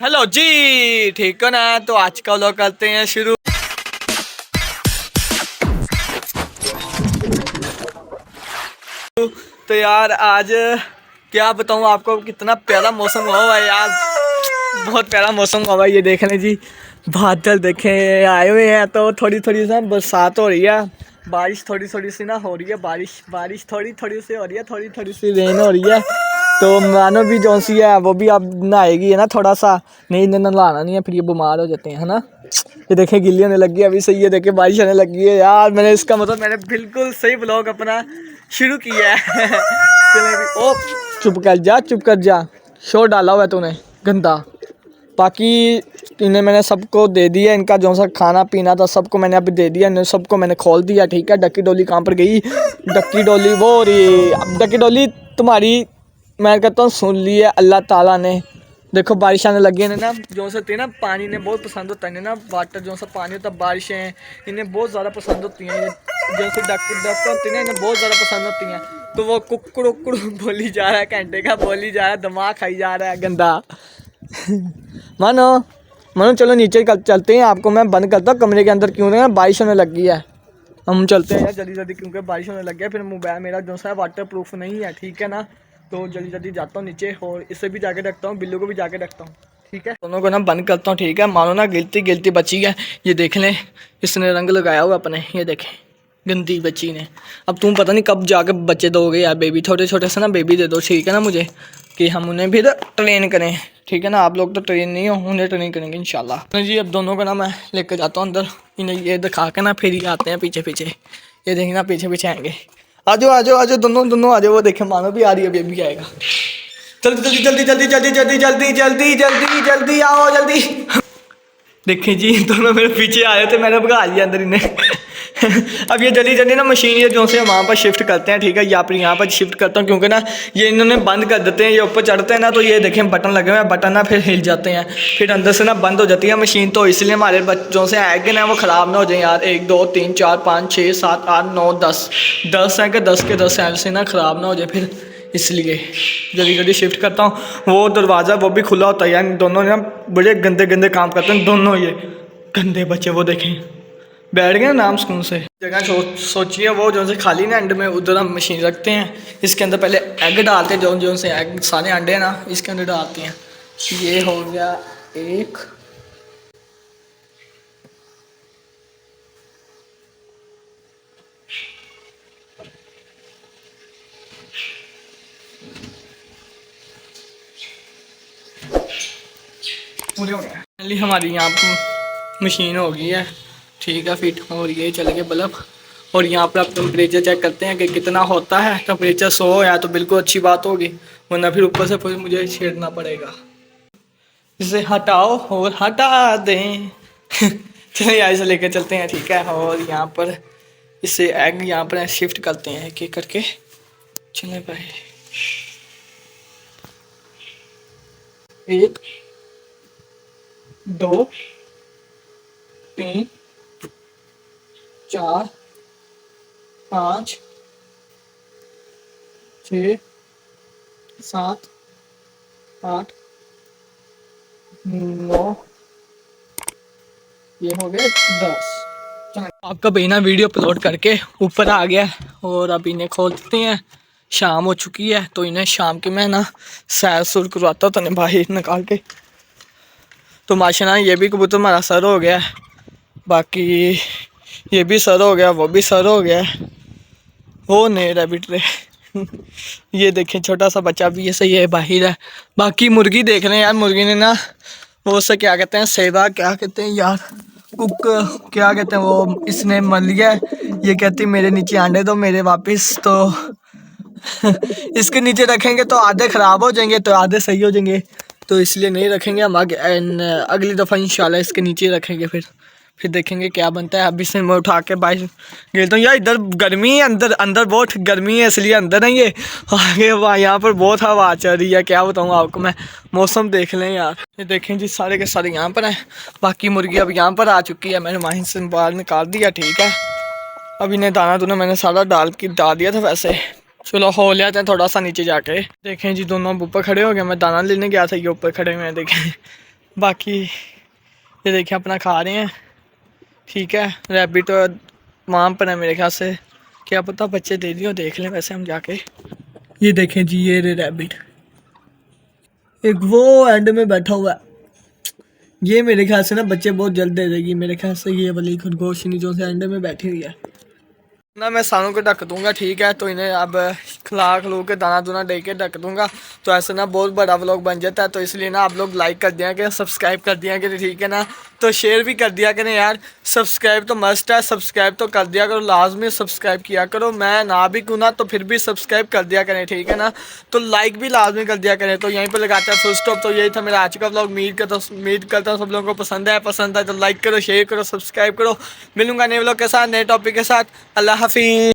Hello जी, ठीक हो ना। तो आज का व्लॉग करते हैं शुरू। तो यार आज क्या बताऊँ आपको, कितना प्यारा मौसम हुआ है यार। बहुत प्यारा मौसम हुआ है। ये देख लें जी, बादल देखें आए हुए हैं। तो थोड़ी थोड़ी सा बरसात हो रही है, बारिश थोड़ी थोड़ी सी ना हो रही है। बारिश थोड़ी थोड़ी सी हो रही है, थोड़ी थोड़ी सी रेन हो रही है। तो मानो भी जो सी है वो भी अब नहाएगी है ना थोड़ा सा। नहीं इन्हें नहलाना नहीं है, फिर ये बीमार हो जाते हैं है ना। ये देखें गिल्ली होने लगी है अभी सही है। देखें बारिश होने लगी है यार। मैंने इसका मतलब मैंने बिल्कुल सही ब्लॉग अपना शुरू किया है। चले भी ओ चुप कर जा। शोर डाला हुआ है तूने गंदा। बाकी इन्हें मैंने सबको दे दिया, इनका जो सा खाना पीना था सबको मैंने अभी दे दिया। इन्हें सबको मैंने खोल दिया, ठीक है। डक्की डोली कहाँ पर गई? डक्की डोली वो रही। अब डक्की डोली तुम्हारी मैं कहता हूँ सुन ली है अल्लाह ताला ने। देखो बारिश आने लगी है ना, जो सा ना पानी इन्हें बहुत पसंद होता है ना। वाटर जो सा पानी होता है, बारिशें इन्हें बहुत ज़्यादा पसंद होती हैं। ये जो सी डक होती है ना, इन्हें बहुत ज़्यादा पसंद होती हैं। तो वो कुकड़ू कुकड़ू बोली जा रहा है, घंटे का बोली जा रहा है, दिमाग खाई जा रहा है गंदा। मानो मानो चलो नीचे चलते हैं। आपको मैं बंद करता हूँ कमरे के अंदर, क्यों ना बारिश होने लगी है। हम चलते हैं यार जल्दी जल्दी, क्योंकि बारिश होने लग गया। फिर मोबाइल मेरा जो सा वाटर प्रूफ नहीं है, ठीक है ना। तो जल्दी जल्दी जाता हूँ नीचे, और इसे भी जाके रखता हूँ, बिल्लू को भी जाके रखता हूँ, ठीक है। दोनों को ना बंद करता हूँ, ठीक है। मानो ना गिलती गिलती बची है। ये देख लें, इसने रंग लगाया हुआ अपने, ये देखें गंदी बच्ची ने। अब तुम पता नहीं कब जाके बच्चे दोगे यार। बेबी छोटे छोटे से ना बेबी दे दो, ठीक है ना मुझे, कि हम उन्हें भी ट्रेन करें, ठीक है ना। आप लोग तो ट्रेन नहीं हो, उन्हें ट्रेन करेंगे इंशाल्लाह। तो जी अब दोनों को ना मैं लेकर जाता हूँ अंदर, इन्हें ये दिखा के ना फिर ये आते हैं पीछे पीछे। ये देखिए ना पीछे पीछे आएंगे। आजो आजो आजो दोनों दोनों आजो। वो देखे मानो भी आ रही है, बेबी आएगा। जल्दी जल्दी जल्दी जल्दी जल्दी जल्दी जल्दी जल्दी जल्दी आओ जल्दी। देखें जी दोनों मेरे पीछे आए थे, मैंने भगा लिया अंदर इन्हें। अब ये जल्दी जल्दी ना मशीन ये जो से वहाँ पर शिफ्ट करते हैं, ठीक है। या फिर यहाँ पर शिफ्ट करता हूँ, क्योंकि ना ये इन्होंने बंद कर देते हैं। ये ऊपर चढ़ते हैं ना, तो ये देखें बटन लगे हुए हैं, बटन ना फिर हिल जाते हैं, फिर अंदर से ना बंद हो जाती है मशीन। तो इसलिए हमारे बच्चों से आएंगे ना वो ख़राब ना हो जाए यार। 1 2 3 4 5 6 7 8 9 10 10 है कि 10 के 10 ऐसे ना ख़राब ना हो जाए फिर, इसलिए जल्दी जल्दी शिफ्ट करता हूँ। वो दरवाज़ा वो भी खुला होता है यार। दोनों ना बड़े गंदे गंदे काम करते हैं दोनों ये गंदे बच्चे। वो देखें बैठ गए नाम सुकून से। जगह सोचिए वो जो से खाली ना एंड में, उधर हम मशीन रखते हैं। इसके अंदर पहले एग डालते हैं, जो जो से एग सारे अंडे हैं ना इसके अंदर डालते हैं। ये हो गया एक, पूरे हो गया। हमारी यहाँ पर मशीन हो गई है, ठीक है, फिट। और ये चल गए बल्ब। और यहाँ पर आप टेम्परेचर चेक करते हैं कि कितना होता है। टेम्परेचर 100 है तो बिल्कुल अच्छी बात होगी, वरना फिर ऊपर से फिर मुझे छेड़ना पड़ेगा। इसे हटाओ और हटा दें। चलिए यहाँ से लेकर चलते हैं, ठीक है। और यहाँ पर इसे एग यहाँ पर शिफ्ट करते हैं एक एक करके। चले भाई, 1 2 3 4 5 6 7 8 9, ये हो गए 10। आपका भाई ना वीडियो अपलोड करके ऊपर आ गया, और अब इन्हें खोल देते हैं। शाम हो चुकी है, तो इन्हें शाम की मैं ना सैर सुर करवाता हूँ तो बाहर निकाल के। तो माशाल्लाह ये भी कबूतर हमारा सर हो गया है, बाकी ये भी सर हो गया, वो भी सर हो गया। वो नहीं रैबिट रे। ये देखें छोटा सा बच्चा भी ये सही है, बाहर है। बाकी मुर्गी देख रहे हैं यार, मुर्गी ने ना वो से क्या कहते हैं, सेवा क्या कहते हैं यार, कुक क्या कहते हैं वो, इसने मर लिया है। ये कहती मेरे नीचे अंडे दो मेरे वापस। तो इसके नीचे रखेंगे तो आधे ख़राब हो जाएंगे तो आधे सही हो जाएंगे, तो इसलिए नहीं रखेंगे हम। अगली दफ़ा इंशाल्लाह इसके नीचे रखेंगे, फिर देखेंगे क्या बनता है। अभी से मैं उठा के बाहर गेलता हूँ यार। इधर गर्मी है, अंदर अंदर बहुत गर्मी है, इसलिए अंदर नहीं है। आगे वहाँ यहाँ पर बहुत हवा चल रही है, क्या बताऊँ आपको मैं। मौसम देख लें यार, ये देखें जी सारे के सारे यहाँ पर हैं। बाकी मुर्गी अब यहाँ पर आ चुकी है, मैंने वहीं से बाहर निकाल दिया, ठीक है। अब इन्हें दाना दूना मैंने सारा डाल दिया था वैसे। चलो हो लिया था थोड़ा सा नीचे जाके। देखें जी दोनों ऊपर खड़े हो गए, मैं दाना लेने गया था, ये ऊपर खड़े हुए हैं देखें। बाकी ये देखिए अपना खा रहे हैं, ठीक है। रैबिट वहाँ पर है मेरे ख्याल से, क्या पता बच्चे दे दियो, देख लें वैसे हम जाके। ये देखें जी, ये रैबिट एक वो एंड में बैठा हुआ है, ये मेरे ख्याल से ना बच्चे बहुत जल्द दे देगी मेरे ख्याल से। ये वाली खरगोशनी जो से एंड में बैठी हुई है ना, मैं सालों को ढक दूंगा, ठीक है। तो इन्हें अब खिला खलू के दाना दूना दे के ढक दूंगा, तो ऐसे ना बहुत बड़ा व्लॉग बन जाता है। तो इसलिए ना आप लोग लाइक कर दिया करें, सब्सक्राइब कर दिया करें, ठीक है ना। तो शेयर भी कर दिया करें यार, सब्सक्राइब तो मस्ट है, सब्सक्राइब तो कर दिया करो, लाजमी सब्सक्राइब किया करो। मैं ना भी क्यों ना तो फिर भी सब्सक्राइब कर दिया करें, ठीक है ना। तो लाइक भी लाजमी कर दिया करें। तो यहीं पर लगाता है फुल स्टॉप। तो यही था मेरा आज का व्लॉग। उम्मीद करता हूँ सब लोगों को पसंद है तो लाइक करो, शेयर करो, सब्सक्राइब करो। मिलूंगा नए व्लॉग के साथ, नए टॉपिक के साथ। अल्लाह हाफिज़।